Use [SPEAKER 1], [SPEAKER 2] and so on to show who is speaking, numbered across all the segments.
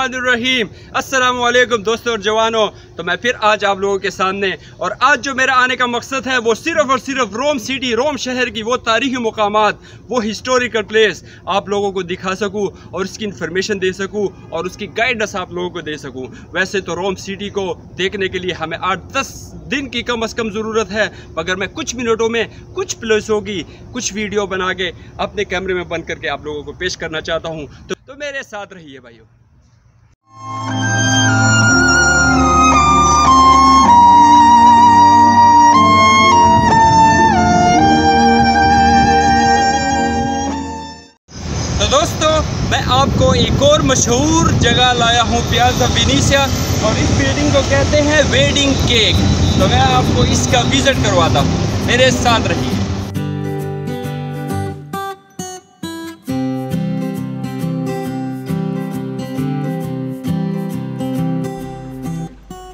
[SPEAKER 1] बिस्मिल्लाहिर्रहमानिर्रहीम। अस्सलाम वालेकुम दोस्तों और जवानों। तो मैं फिर आज आप लोगों के सामने, और आज जो मेरा आने का मकसद है वो सिर्फ़ और सिर्फ रोम सिटी, रोम शहर की वो तारीख़ी मुकामात, वो हिस्टोरिकल प्लेस आप लोगों को दिखा सकूं और उसकी इन्फॉर्मेशन दे सकूं और उसकी गाइडेंस आप लोगों को दे सकूं। वैसे तो रोम सिटी को देखने के लिए हमें 8-10 दिन की कम अज़ कम ज़रूरत है, मगर मैं कुछ मिनटों में कुछ प्लेसों की कुछ वीडियो बना के अपने कैमरे में बंद करके आप लोगों को पेश करना चाहता हूं। तो मेरे साथ रहिए भाइयों। तो दोस्तों, मैं आपको एक और मशहूर जगह लाया हूँ, पियाज़ा वेनेज़िया, और इस बिल्डिंग को कहते हैं वेडिंग केक। तो मैं आपको इसका विज़िट करवाता हूँ, मेरे साथ रहिए।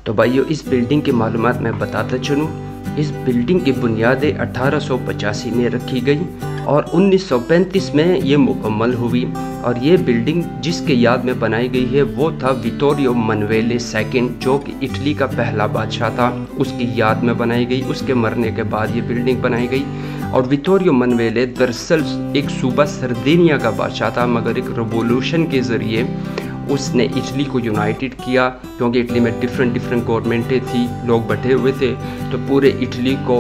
[SPEAKER 1] तो भाइयों, इस बिल्डिंग की मालूमात मैं बताता चलूँ। इस बिल्डिंग की बुनियादें 1885 में रखी गई और 1935 में ये मुकम्मल हुई। और ये बिल्डिंग जिसके याद में बनाई गई है वो था विटोरियो मनवेले सेकंड, जो कि इटली का पहला बादशाह था। उसकी याद में बनाई गई। उसके मरने के बाद ये बिल्डिंग बनाई गई। और विटोरियो मनवेले दरअसल एक सूबा सरदेनिया का बादशाह था, मगर एक रिवॉल्यूशन के ज़रिए उसने इटली को यूनाइटेड किया, क्योंकि इटली में डिफरेंट गवर्नमेंटें थी, लोग बटे हुए थे। तो पूरे इटली को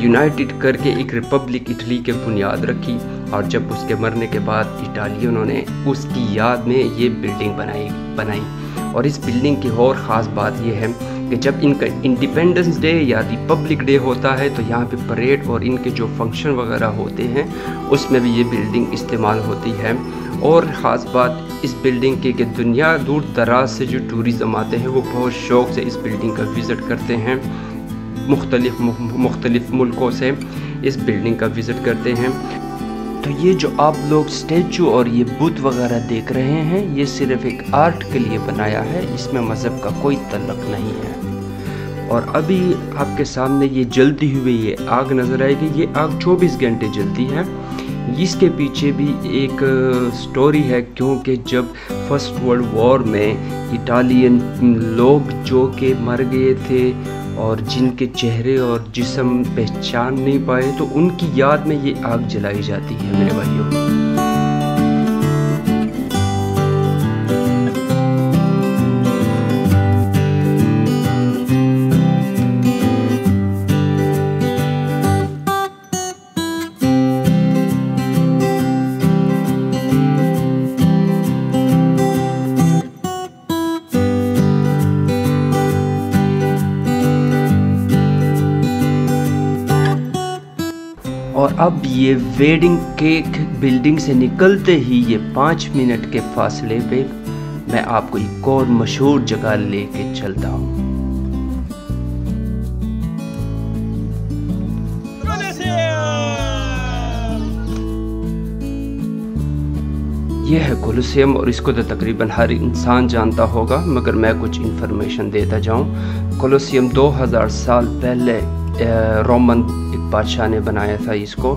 [SPEAKER 1] यूनाइटेड करके एक रिपब्लिक इटली के बुनियाद रखी। और जब उसके मरने के बाद इटालियनों ने उसकी याद में ये बिल्डिंग बनाई। और इस बिल्डिंग की और ख़ास बात यह है कि जब इनका इंडिपेंडेंस डे या रिपब्लिक डे होता है तो यहाँ पे परेड और इनके जो फंक्शन वगैरह होते हैं उसमें भी ये बिल्डिंग इस्तेमाल होती है। और ख़ास बात इस बिल्डिंग की कि दुनिया दूर दराज से जो टूरिज़म आते हैं वो बहुत शौक़ से इस बिल्डिंग का विज़िट करते हैं। मुख्तलिफ मुल्कों से इस बिल्डिंग का विज़िट करते हैं। तो ये जो आप लोग स्टैचू और ये बुत वगैरह देख रहे हैं, ये सिर्फ एक आर्ट के लिए बनाया है, इसमें मज़हब का कोई तल्लुक़ नहीं है। और अभी आपके सामने ये जलती हुई ये आग नज़र आएगी। ये आग 24 घंटे जलती है। इसके पीछे भी एक स्टोरी है, क्योंकि जब फर्स्ट वर्ल्ड वॉर में इटालियन लोग जो कि मर गए थे और जिनके चेहरे और जिस्म पहचान नहीं पाए, तो उनकी याद में ये आग जलाई जाती है मेरे भाइयों। और अब ये वेडिंग केक बिल्डिंग से निकलते ही ये 5 मिनट के फासले पे मैं आपको एक और मशहूर जगह लेके चलता हूँ। यह है कोलोसियम, और इसको तो तकरीबन हर इंसान जानता होगा, मगर मैं कुछ इन्फॉर्मेशन देता जाऊँ। कोलोसियम 2000 साल पहले रोमन एक बादशाह ने बनाया था इसको,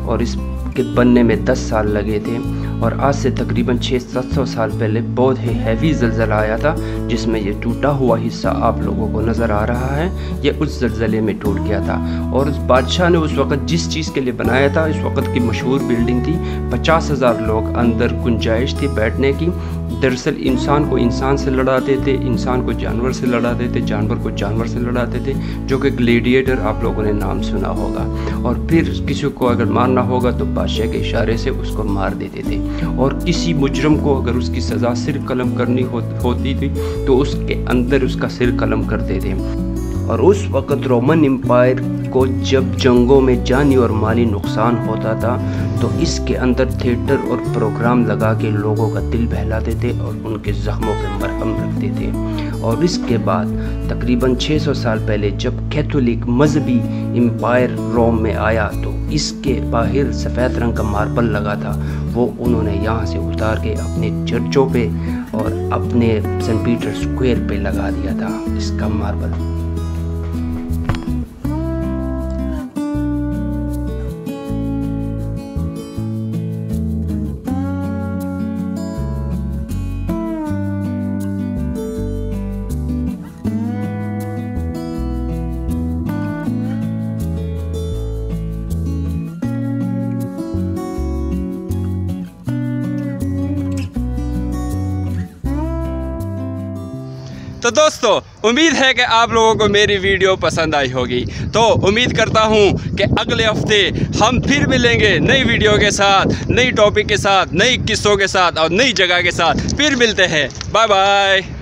[SPEAKER 1] और इसके बनने में 10 साल लगे थे। और आज से तकरीबन 600-700 साल पहले बहुत ही हैवी ज़लज़ला आया था, जिसमें ये टूटा हुआ हिस्सा आप लोगों को नज़र आ रहा है। ये उस ज़लज़ले में टूट गया था। और उस बादशाह ने उस वक़्त जिस चीज़ के लिए बनाया था, इस वक़्त की मशहूर बिल्डिंग थी, 50,000 लोग अंदर गुंजाइश थी बैठने की। दरअसल इंसान को इंसान से लड़ाते थे, इंसान को जानवर से लड़ाते थे, जानवर को जानवर से लड़ाते थे, जो कि ग्लेडिएटर आप लोगों ने नाम सुना होगा। और फिर किसी को अगर मारना होगा तो बादशाह के इशारे से उसको मार देते थे। और किसी मुजरम को अगर उसकी सज़ा सिर कलम करनी होती थी तो उसके अंदर उसका सिर कलम करते थे। और उस वक़्त रोमन एम्पायर को जब जंगों में जानी और माली नुकसान होता था तो इसके अंदर थिएटर और प्रोग्राम लगा के लोगों का दिल बहलाते थे और उनके ज़ख्मों पे मरहम रखते थे। और इसके बाद तकरीबन 600 साल पहले जब कैथोलिक मजहबी एम्पायर रोम में आया तो इसके बाहर सफ़ेद रंग का मार्बल लगा था, वो उन्होंने यहाँ से उतार के अपने चर्चों पे और अपने सेंट पीटर स्क्वायर पे लगा दिया था इसका मार्बल।
[SPEAKER 2] तो दोस्तों उम्मीद है कि आप लोगों को मेरी वीडियो पसंद आई होगी। तो उम्मीद करता हूँ कि अगले हफ्ते हम फिर मिलेंगे नई वीडियो के साथ, नई टॉपिक के साथ, नई किस्सों के साथ और नई जगह के साथ। फिर मिलते हैं। Bye bye.